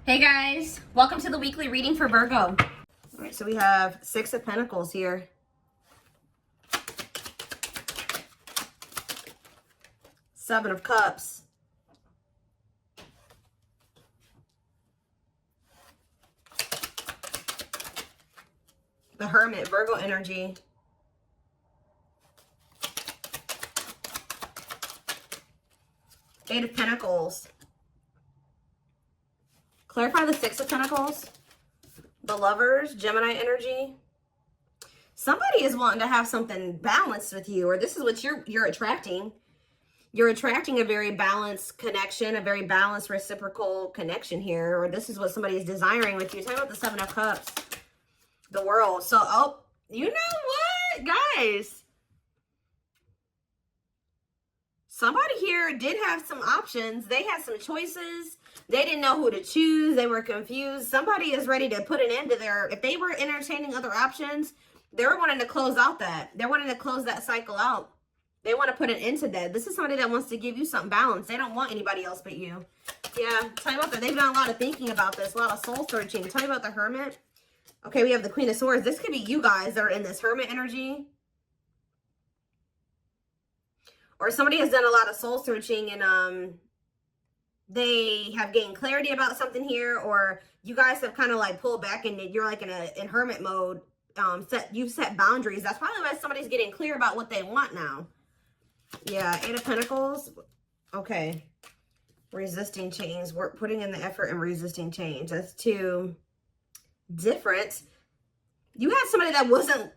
Hey guys, welcome to the weekly reading for Virgo. All right, so we have Six of Pentacles here. Seven of Cups. The Hermit, Virgo energy. Eight of Pentacles. Clarify the Six of Pentacles. The Lovers, Gemini energy. Somebody is wanting to have something balanced with you, or this is what you're attracting. You're attracting a very balanced connection, a very balanced reciprocal connection here, or this is what somebody is desiring with you. Talk about the Seven of Cups. The World. So, oh, you know what, guys? Somebody here did have some options. They had some choices. They didn't know who to choose. They were confused. Somebody is ready to put an end to their, if they were entertaining other options, they're wanting to close out that. They're wanting to close that cycle out. They want to put an end to that. This is somebody that wants to give you something balanced. They don't want anybody else but you. Yeah, tell you about that. They've done a lot of thinking about this, a lot of soul searching. Tell you about the Hermit. Okay, we have the Queen of Swords. This could be you guys that are in this Hermit energy. Or somebody has done a lot of soul searching and they have gained clarity about something here, or you guys have kind of like pulled back and you're like in hermit mode. You've set boundaries. That's probably why somebody's getting clear about what they want now. Yeah, Eight of Pentacles. Okay. Resisting change. We're putting in the effort and resisting change. That's too different. You had somebody that wasn't,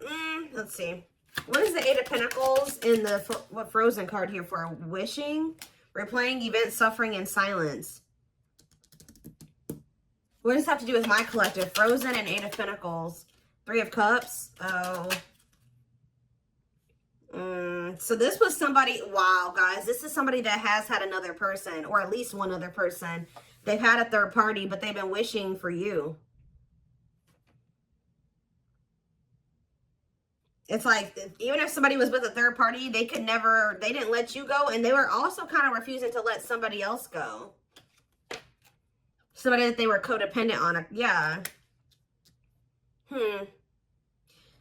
let's see. What is the Eight of Pentacles in the, what Frozen card here for? Wishing, replaying events, suffering, and silence. What does this have to do with my collective? Frozen and Eight of Pentacles. Three of Cups. Oh. So this was somebody, wow, guys. This is somebody that has had another person, or at least one other person. They've had a third party, but they've been wishing for you. It's like, even if somebody was with a third party, they could never, they didn't let you go. And they were also kind of refusing to let somebody else go. Somebody that they were codependent on. Yeah.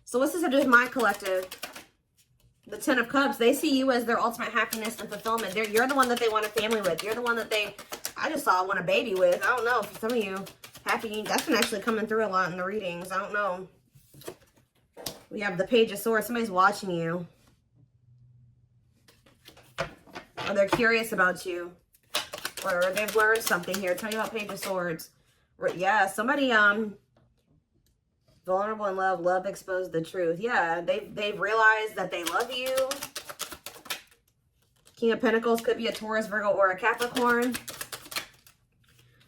So what's this have to do with my collective? The Ten of Cups. They see you as their ultimate happiness and fulfillment. You're the one that they want a family with. You're the one that they, I just saw, want a baby with. I don't know. For some of you, happy, that's been actually coming through a lot in the readings. I don't know. We have the Page of Swords. Somebody's watching you. Or they're curious about you. Or they've learned something here. Tell you about Page of Swords. Yeah, somebody, vulnerable in love. Love exposed the truth. Yeah, they've realized that they love you. King of Pentacles could be a Taurus, Virgo, or a Capricorn.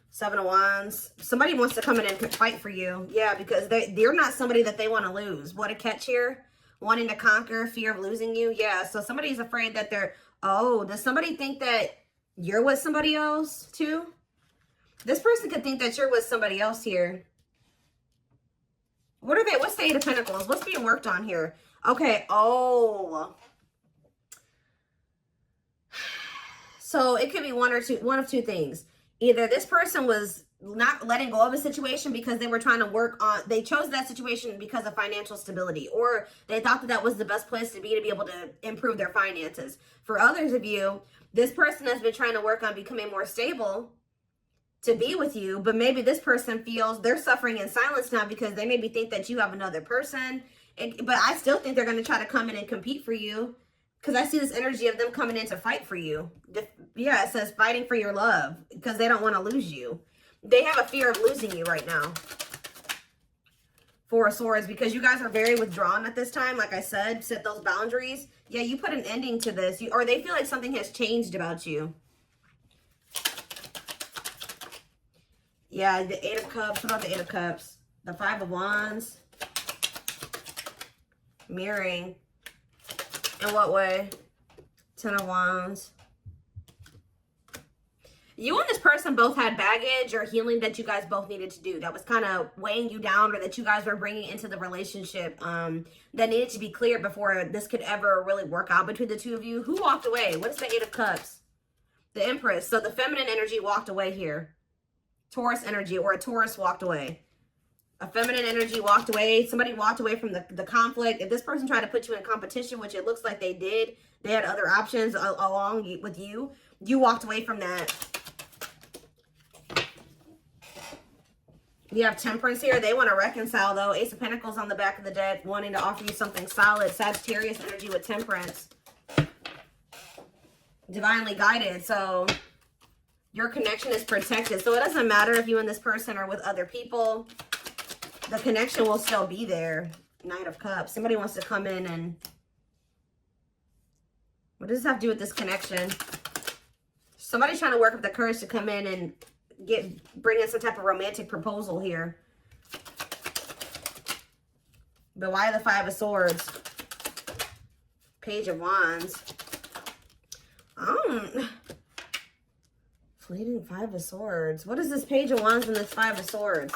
Seven of Wands. Somebody wants to come in and fight for you. Yeah, because they're not somebody that they want to lose. What a catch here. Wanting to conquer, fear of losing you. Yeah, so somebody's afraid that they're... Oh, does somebody think that you're with somebody else too? This person could think that you're with somebody else here. What are they? What's the Eight of Pentacles? What's being worked on here? Okay, oh... So it could be one of two things. Either this person was not letting go of a situation because they were trying to work on, they chose that situation because of financial stability, or they thought that that was the best place to be able to improve their finances. For others of you, this person has been trying to work on becoming more stable to be with you, but maybe this person feels they're suffering in silence now because they maybe think that you have another person. But I still think they're going to try to come in and compete for you. Because I see this energy of them coming in to fight for you. Yeah, it says fighting for your love. Because they don't want to lose you. They have a fear of losing you right now. Four of Swords. Because you guys are very withdrawn at this time. Like I said, set those boundaries. Yeah, you put an ending to this. Or they feel like something has changed about you. Yeah, the Eight of Cups. What about the Eight of Cups? The Five of Wands. Mirroring. In what way? Ten of Wands. You and this person both had baggage or healing that you guys both needed to do. That was kind of weighing you down, or that you guys were bringing into the relationship that needed to be cleared before this could ever really work out between the two of you. Who walked away? What is the Eight of Cups? The Empress. So the feminine energy walked away here. Taurus energy, or a Taurus walked away. A feminine energy walked away. Somebody walked away from the conflict. If this person tried to put you in competition, which it looks like they did, they had other options along with you. You walked away from that. You have Temperance here. They want to reconcile, though. Ace of Pentacles on the back of the deck, wanting to offer you something solid. Sagittarius energy with Temperance. Divinely guided. So your connection is protected. So it doesn't matter if you and this person are with other people. The connection will still be there. Knight of Cups. Somebody wants to come in and... What does this have to do with this connection? Somebody's trying to work up the courage to come in and bring in some type of romantic proposal here. But why the Five of Swords? Page of Wands. Fleeting Five of Swords. What is this Page of Wands and this Five of Swords?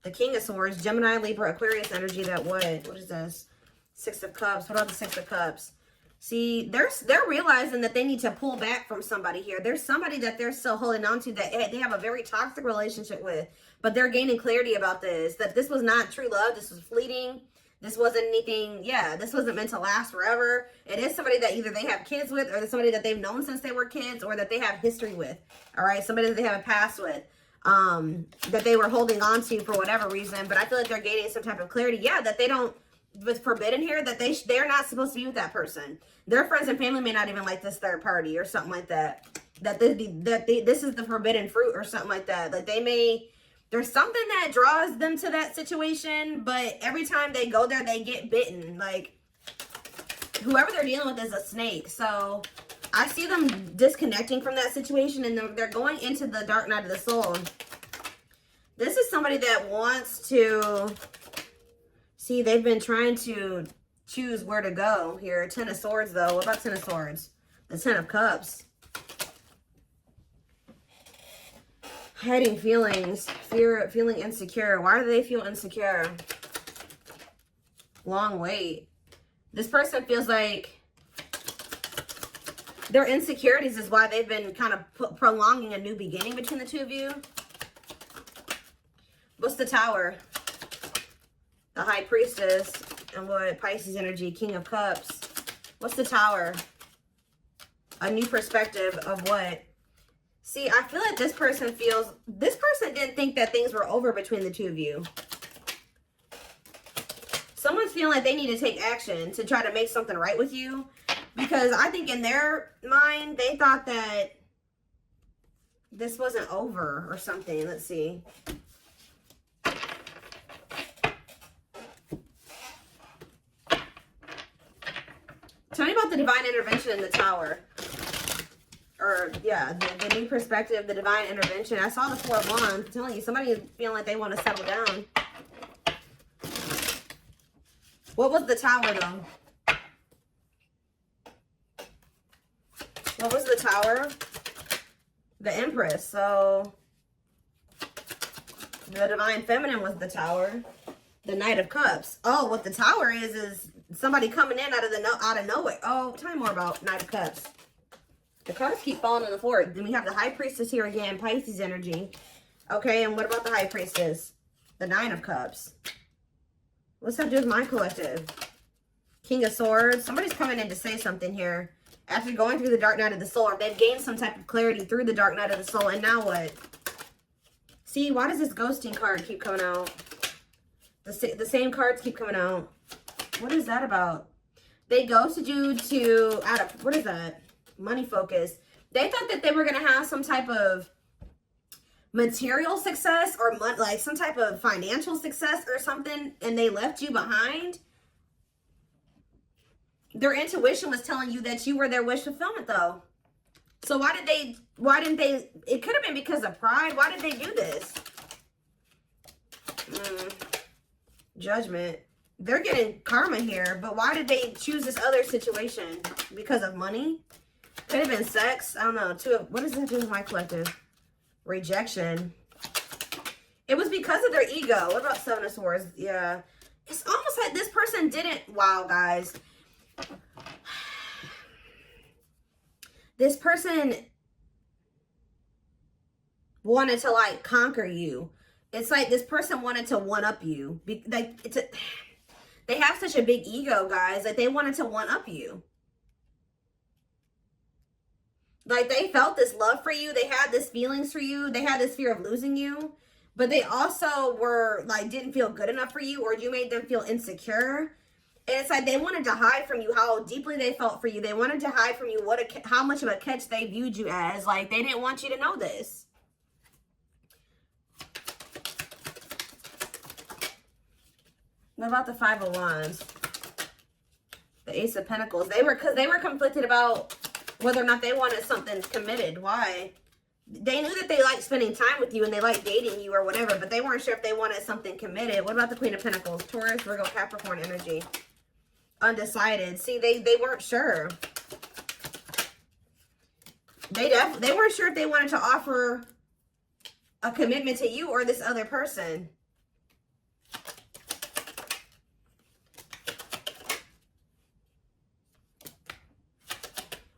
The King of Swords. Gemini, Libra, Aquarius energy. That what? What is this? Six of Cups. What about the Six of Cups? See, they're realizing that they need to pull back from somebody here. There's somebody that they're still holding on to that they have a very toxic relationship with. But they're gaining clarity about this. That this was not true love. This was fleeting. This wasn't anything, yeah, this wasn't meant to last forever. It is somebody that either they have kids with, or somebody that they've known since they were kids, or that they have history with. All right, somebody that they have a past with. That they were holding on to for whatever reason. But I feel like they're gaining some type of clarity. Yeah, that they don't... With forbidden here, that they're not supposed to be with that person. Their friends and family may not even like this third party or something like that. This is the forbidden fruit or something like that. Like there's something that draws them to that situation, but every time they go there, they get bitten. Like whoever they're dealing with is a snake. So I see them disconnecting from that situation, and they're going into the dark night of the soul. This is somebody that wants to... See, they've been trying to choose where to go here. Ten of Swords, though. What about Ten of Swords? The Ten of Cups. Hiding feelings. Feeling insecure. Why do they feel insecure? Long wait. This person feels like their insecurities is why they've been kind of prolonging a new beginning between the two of you. What's the Tower? The High Priestess, and what? Pisces energy, King of Cups. What's the Tower? A new perspective of what? See, I feel like this person didn't think that things were over between the two of you. Someone's feeling like they need to take action to try to make something right with you. Because I think in their mind, they thought that this wasn't over or something. Let's see. Tell me about the divine intervention in the Tower. Or, yeah, the new perspective, the divine intervention. I saw the Four of Wands. I'm telling you, somebody is feeling like they want to settle down. What was the Tower, though? What was the Tower? The Empress. So, the divine feminine was the Tower. The Knight of Cups. Oh, what the Tower is somebody coming in out of nowhere. Oh, tell me more about Knight of Cups. The cards keep falling on the floor. Then we have the High Priestess here again, Pisces energy. Okay, and what about the High Priestess? The Nine of Cups. What's that do with my collective? King of Swords. Somebody's coming in to say something here. After going through the dark night of the soul, they've gained some type of clarity through the dark night of the soul. And now what? See, why does this ghosting card keep coming out? The same cards keep coming out. What is that about? They ghosted you what is that? Money focus. They thought that they were going to have some type of material success or like some type of financial success or something, and they left you behind. Their intuition was telling you that you were their wish fulfillment, though. So why didn't they, it could have been because of pride. Why did they do this? Judgment. They're getting karma here, but why did they choose this other situation? Because of money? Could have been sex. I don't know. What does that do with my collective? Rejection. It was because of their ego. What about Seven of Swords? Yeah. It's almost like this person didn't... Wow, guys. This person wanted to like conquer you. It's like this person wanted to one up you. Like they have such a big ego, guys. Like they wanted to one up you. Like they felt this love for you. They had this feelings for you. They had this fear of losing you. But they also were like, didn't feel good enough for you, or you made them feel insecure. And it's like they wanted to hide from you how deeply they felt for you. They wanted to hide from you how much of a catch they viewed you as. Like they didn't want you to know this. What about the Five of Wands? The Ace of Pentacles. Because they were conflicted about whether or not they wanted something committed. Why? They knew that they liked spending time with you and they liked dating you or whatever, but they weren't sure if they wanted something committed. What about the Queen of Pentacles? Taurus, Virgo, Capricorn energy. Undecided. See, they weren't sure. They weren't sure if they wanted to offer a commitment to you or this other person.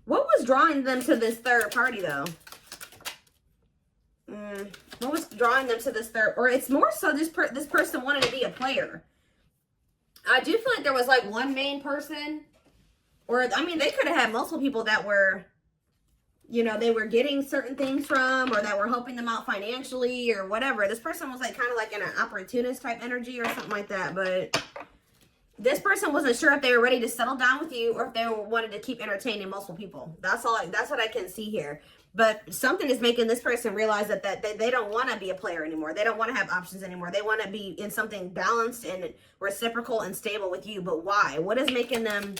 What was drawing them to this third party, though? What was drawing them to this third? Or it's more so this person wanted to be a player. I do feel like there was like one main person. Or, I mean, they could have had multiple people that were, you know, they were getting certain things from, or that were helping them out financially or whatever. This person was like kind of like in an opportunist type energy or something like that. But this person wasn't sure if they were ready to settle down with you or if they wanted to keep entertaining multiple people. That's what I can see here. But something is making this person realize that they don't want to be a player anymore. They don't want to have options anymore. They want to be in something balanced and reciprocal and stable with you. But why? What is making them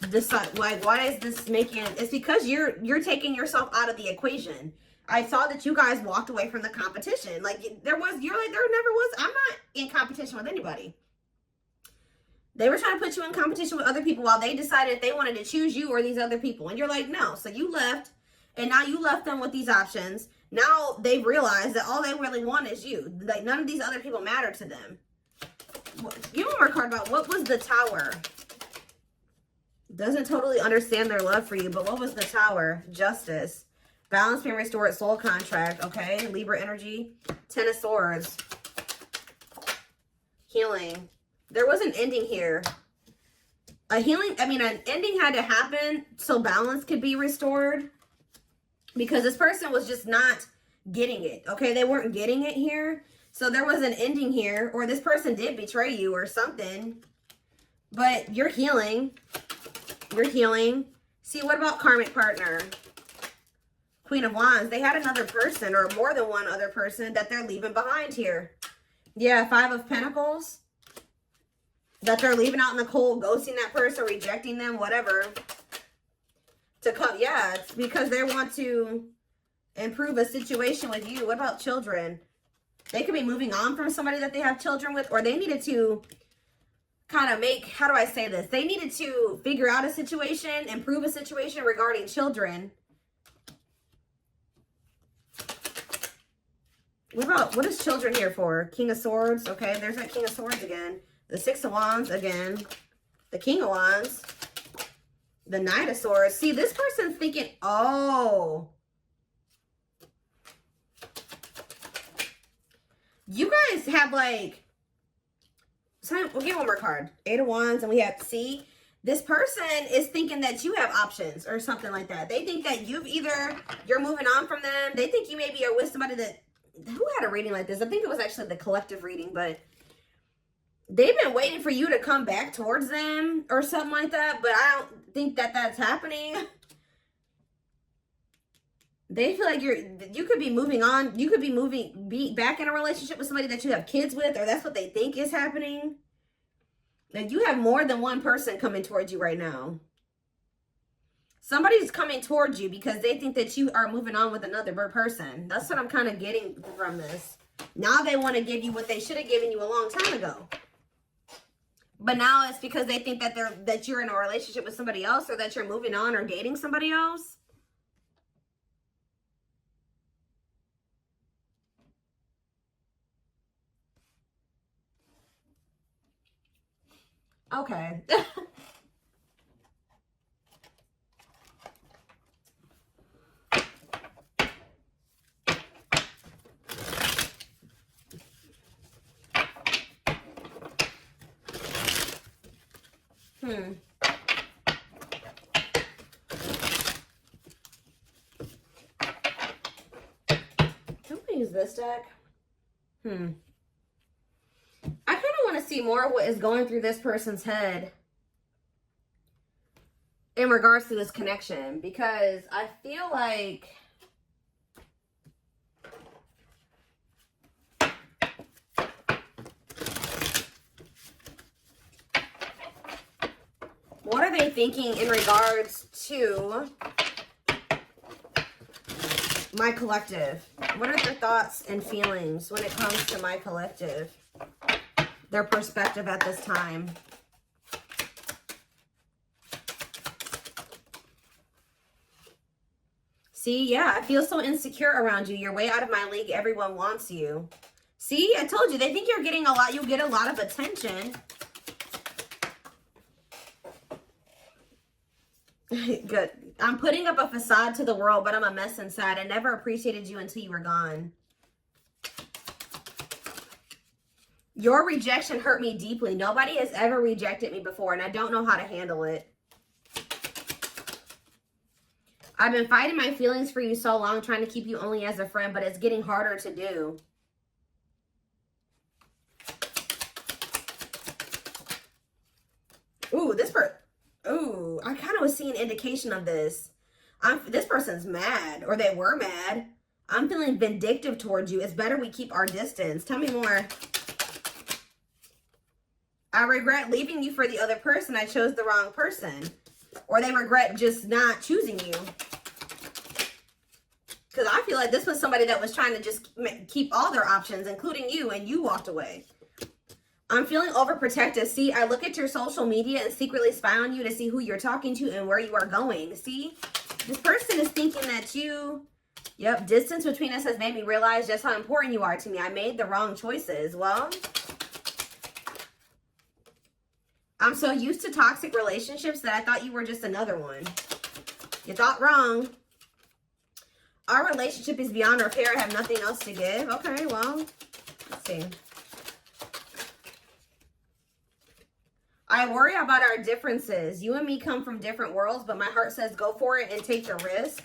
decide? Like, why is this making? It's because you're taking yourself out of the equation. I saw that you guys walked away from the competition. Like there never was. I'm not in competition with anybody. They were trying to put you in competition with other people while they decided if they wanted to choose you or these other people. And you're like, no. So you left. And now you left them with these options. Now they've realized that all they really want is you. Like none of these other people matter to them. Give one more card about what was the Tower. Doesn't totally understand their love for you. But what was the Tower? Justice. Balance being restored. Soul contract. Okay. Libra energy. Ten of Swords. Healing. There was an ending here. An ending had to happen so balance could be restored. Because this person was just not getting it. Okay, they weren't getting it here. So there was an ending here. Or this person did betray you or something. But you're healing. You're healing. See, what about karmic partner? Queen of Wands. They had another person or more than one other person that they're leaving behind here. Yeah, Five of Pentacles. That they're leaving out in the cold, ghosting that person, rejecting them, whatever. To come, yeah, it's because they want to improve a situation with you. What about children? They could be moving on from somebody that they have children with, or they needed to kind of how do I say this? They needed to figure out a situation, improve a situation regarding children. What is children here for? King of Swords. Okay, there's that King of Swords again. The Six of Wands again. The King of Wands. The Knight of Swords. See, this person's thinking, oh. You guys have like, we'll get one more card. Eight of Wands, and we have, see, this person is thinking that you have options or something like that. They think that you're moving on from them. They think you maybe are with somebody that, who had a reading like this? I think it was actually the collective reading, but they've been waiting for you to come back towards them or something like that, but I don't think that that's happening. They feel like you could be moving on. You could be back in a relationship with somebody that you have kids with, or that's what they think is happening. Like you have more than one person coming towards you right now. Somebody's coming towards you because they think that you are moving on with another person. That's what I'm kind of getting from this. Now they want to give you what they should have given you a long time ago. But now it's because they think that you're in a relationship with somebody else, or that you're moving on or dating somebody else. Okay. I'm gonna use this deck. I kind of want to see more of what is going through this person's head in regards to this connection, because I feel like what are they thinking in regards to my collective? What are their thoughts and feelings when it comes to my collective? Their perspective at this time. See, yeah, I feel so insecure around you. You're way out of my league. Everyone wants you. See, I told you, they think you're getting a lot. You get a lot of attention. Good. I'm putting up a facade to the world, but I'm a mess inside. I never appreciated you until you were gone. Your rejection hurt me deeply. Nobody has ever rejected me before, and I don't know how to handle it. I've been fighting my feelings for you so long, trying to keep you only as a friend, but it's getting harder to do. Ooh, ooh, I kind of was seeing indication of this. This person's mad, or they were mad. I'm feeling vindictive towards you. It's better we keep our distance. Tell me more. I regret leaving you for the other person. I chose the wrong person. Or they regret just not choosing you. Because I feel like this was somebody that was trying to just keep all their options, including you, and you walked away. I'm feeling overprotective. See, I look at your social media and secretly spy on you to see who you're talking to and where you are going. See, this person is thinking that you, yep, distance between us has made me realize just how important you are to me. I made the wrong choices. Well, I'm so used to toxic relationships that I thought you were just another one. You thought wrong. Our relationship is beyond repair. I have nothing else to give. Okay, well, let's see. I worry about our differences. You and me come from different worlds, but my heart says go for it and take the risk.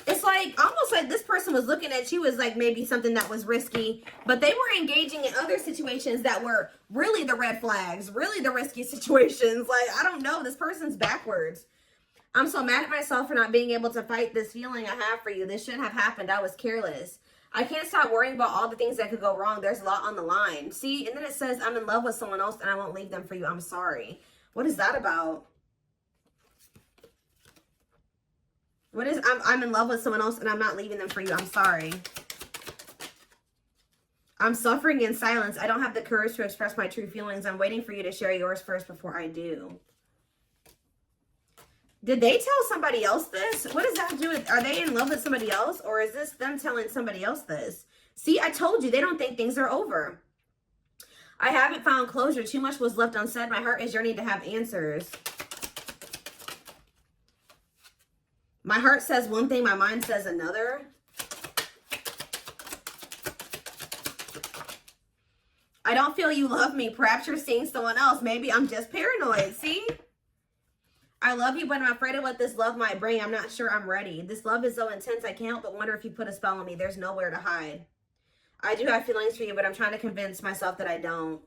It's like, almost like this person was looking at you as like maybe something that was risky, but they were engaging in other situations that were really the red flags, really the risky situations. Like, I don't know, this person's backwards. I'm so mad at myself for not being able to fight this feeling I have for you. This shouldn't have happened. I was careless. I can't stop worrying about all the things that could go wrong. There's a lot on the line. See, and then it says, I'm in love with someone else and I won't leave them for you. I'm sorry. What is that about? What is, I'm in love with someone else and I'm not leaving them for you. I'm sorry. I'm suffering in silence. I don't have the courage to express my true feelings. I'm waiting for you to share yours first before I do. Did they tell somebody else this? What does that have to do with, are they in love with somebody else? Or is this them telling somebody else this? See, I told you, they don't think things are over. I haven't found closure. Too much was left unsaid. My heart is yearning to have answers. My heart says one thing, my mind says another. I don't feel you love me. Perhaps you're seeing someone else. Maybe I'm just paranoid. See? I love you, but I'm afraid of what this love might bring. I'm not sure I'm ready. This love is so intense, I can't help but wonder if you put a spell on me. There's nowhere to hide. I do have feelings for you, but I'm trying to convince myself that I don't.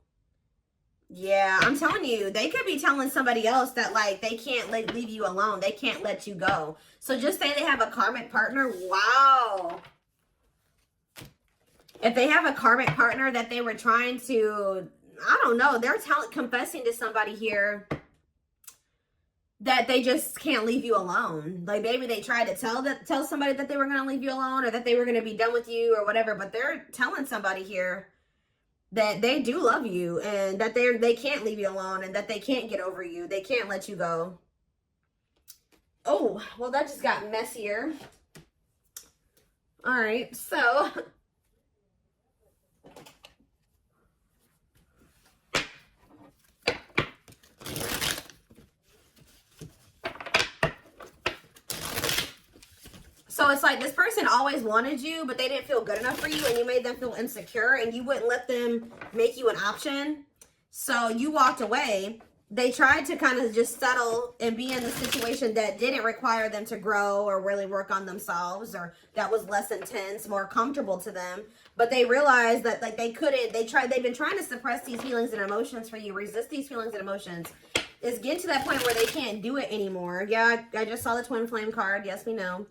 Yeah, I'm telling you, they could be telling somebody else that, like, they can't leave you alone. They can't let you go. So just say they have a karmic partner. Wow. If they have a karmic partner that they were trying to, I don't know, they're confessing to somebody here that they just can't leave you alone. Like, maybe they tried to tell somebody that they were going to leave you alone or that they were going to be done with you or whatever, but they're telling somebody here that they do love you and that they can't leave you alone and that they can't get over you. They can't let you go. Oh, well, that just got messier. All right, so so it's like this person always wanted you, but they didn't feel good enough for you, and you made them feel insecure, and you wouldn't let them make you an option. So you walked away, they tried to kind of just settle and be in the situation that didn't require them to grow or really work on themselves, or that was less intense, more comfortable to them. But they realized that like they've been trying to suppress these feelings and emotions for you, resist these feelings and emotions. It's getting to that point where they can't do it anymore. Yeah, I just saw the twin flame card. Yes, we know.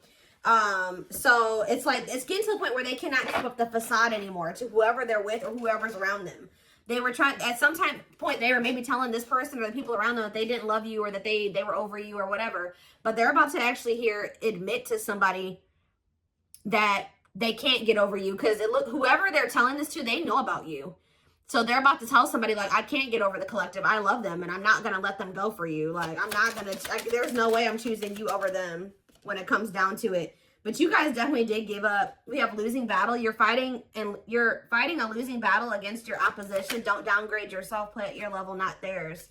So it's like, it's getting to the point where they cannot keep up the facade anymore to whoever they're with or whoever's around them. They were trying, at some point, they were maybe telling this person or the people around them that they didn't love you or that they were over you or whatever. But they're about to actually admit to somebody that they can't get over you, because whoever they're telling this to, they know about you. So they're about to tell somebody, like, I can't get over the collective. I love them, and I'm not going to let them go for you. Like, I'm not going to, there's no way I'm choosing you over them when it comes down to it. But you guys definitely did give up. We have losing battle. You're fighting a losing battle against your opposition. Don't downgrade yourself. Play at your level, not theirs.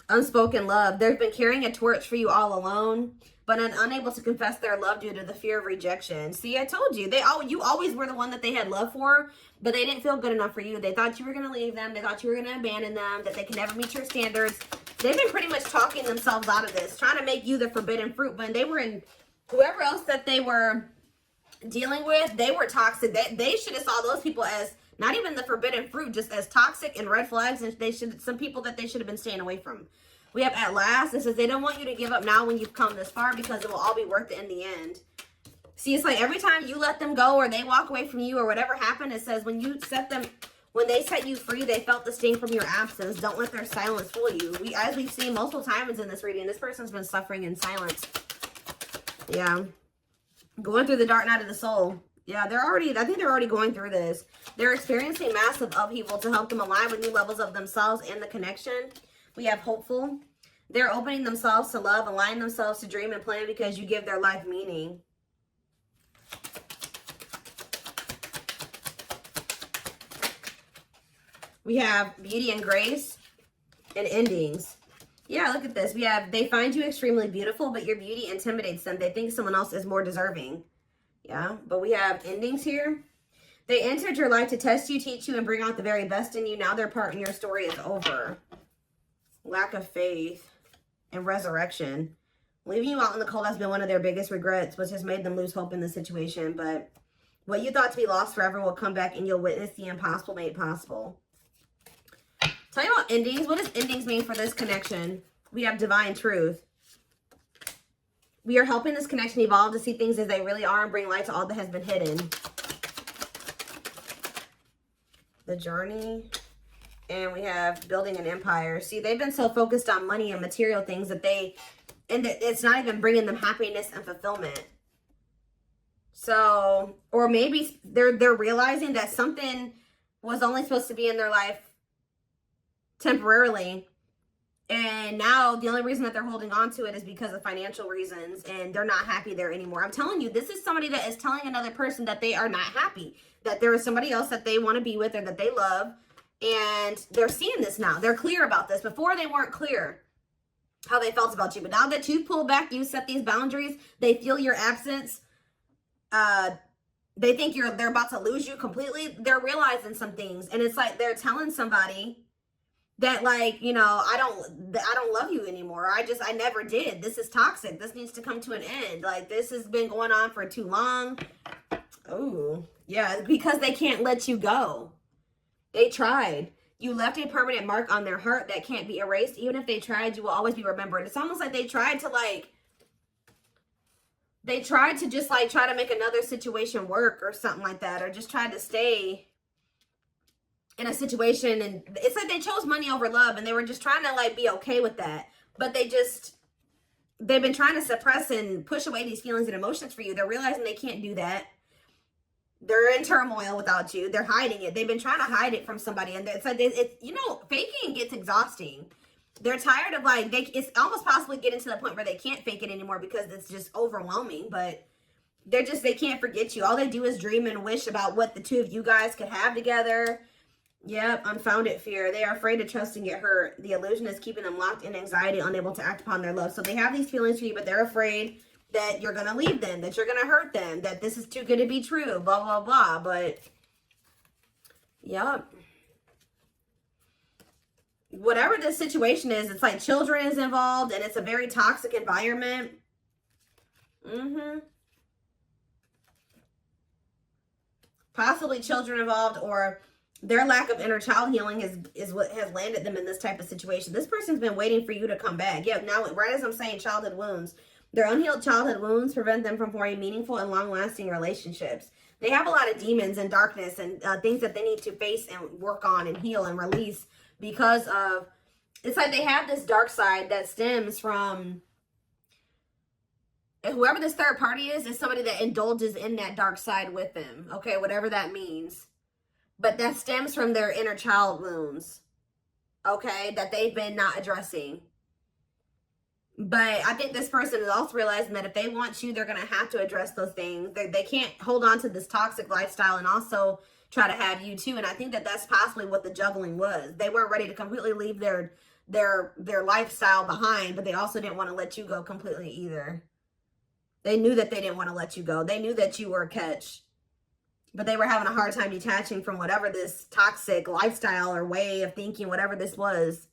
Unspoken love. They've been carrying a torch for you all alone, but unable to confess their love due to the fear of rejection. See, I told you. You always were the one that they had love for, but they didn't feel good enough for you. They thought you were going to leave them. They thought you were going to abandon them, that they could never meet your standards. They've been pretty much talking themselves out of this, trying to make you the forbidden fruit. When they were in, whoever else that they were dealing with, they were toxic. They should have saw those people as not even the forbidden fruit, just as toxic and red flags. And some people that they should have been staying away from. We have at last. It says they don't want you to give up now when you've come this far, because it will all be worth it in the end. See, it's like every time you let them go or they walk away from you or whatever happened, it says when they set you free, they felt the sting from your absence. Don't let their silence fool you. As we've seen multiple times in this reading, this person's been suffering in silence. Yeah. Going through the dark night of the soul. Yeah, I think they're already going through this. They're experiencing massive upheaval to help them align with new levels of themselves and the connection. We have hopeful. They're opening themselves to love, aligning themselves to dream and plan because you give their life meaning. We have beauty and grace and endings. Yeah, look at this. We have, they find you extremely beautiful, but your beauty intimidates them. They think someone else is more deserving. Yeah, but we have endings here. They entered your life to test you, teach you, and bring out the very best in you. Now their part in your story is over. Lack of faith and resurrection. Leaving you out in the cold has been one of their biggest regrets, which has made them lose hope in the situation. But what you thought to be lost forever will come back, and you'll witness the impossible made possible. Tell you about endings. What does endings mean for this connection? We have divine truth. We are helping this connection evolve to see things as they really are and bring light to all that has been hidden. The journey. And we have building an empire. See, they've been so focused on money and material things that it's not even bringing them happiness and fulfillment. So, or maybe they're realizing that something was only supposed to be in their life temporarily, and now the only reason that they're holding on to it is because of financial reasons, and they're not happy there anymore. I'm telling you, this is somebody that is telling another person that they are not happy, that there is somebody else that they want to be with or that they love, and they're seeing this now. They're clear about this. Before, they weren't clear how they felt about you, but now that you've pulled back, you set these boundaries, they feel your absence, they think they're about to lose you completely. They're realizing some things, and it's like they're telling somebody that, like, you know, I don't love you anymore. I never did. This is toxic. This needs to come to an end. Like, this has been going on for too long. Oh, yeah, because they can't let you go. They tried. You left a permanent mark on their heart that can't be erased. Even if they tried, you will always be remembered. It's almost like they tried to, like, just, like, try to make another situation work or something like that, or just try to stay in a situation, and it's like they chose money over love, and they were just trying to, like, be okay with that. But they've been trying to suppress and push away these feelings and emotions for you. They're realizing they can't do that. They're in turmoil without you. They're hiding it. They've been trying to hide it from somebody, and it's like, you know, faking gets exhausting. They're tired of, like, it's almost possibly getting to the point where they can't fake it anymore because it's just overwhelming. But they can't forget you. All they do is dream and wish about what the two of you guys could have together. Yep, unfounded fear. They are afraid to trust and get hurt. The illusion is keeping them locked in anxiety, unable to act upon their love. So they have these feelings for you, but they're afraid that you're going to leave them, that you're going to hurt them, that this is too good to be true, blah, blah, blah. But, yep. whatever this situation is, it's like children is involved and it's a very toxic environment. Possibly children involved, or their lack of inner child healing is what has landed them in this type of situation. This person's been waiting for you to come back. Yeah, now, right as I'm saying childhood wounds, their unhealed childhood wounds prevent them from forming meaningful and long-lasting relationships. They have a lot of demons and darkness and things that they need to face and work on and heal and release because of, it's like they have this dark side that stems from, whoever this third party is somebody that indulges in that dark side with them. Okay, whatever that means. But that stems from their inner child wounds. Okay, that they've been not addressing. But I think this person is also realizing that if they want you, they're going to have to address those things. They can't hold on to this toxic lifestyle and also try to have you too. And I think that that's possibly what the juggling was. They weren't ready to completely leave their lifestyle behind, but they also didn't want to let you go completely either. They knew that they didn't want to let you go. They knew that you were a catch. But they were having a hard time detaching from whatever this toxic lifestyle or way of thinking, whatever this was.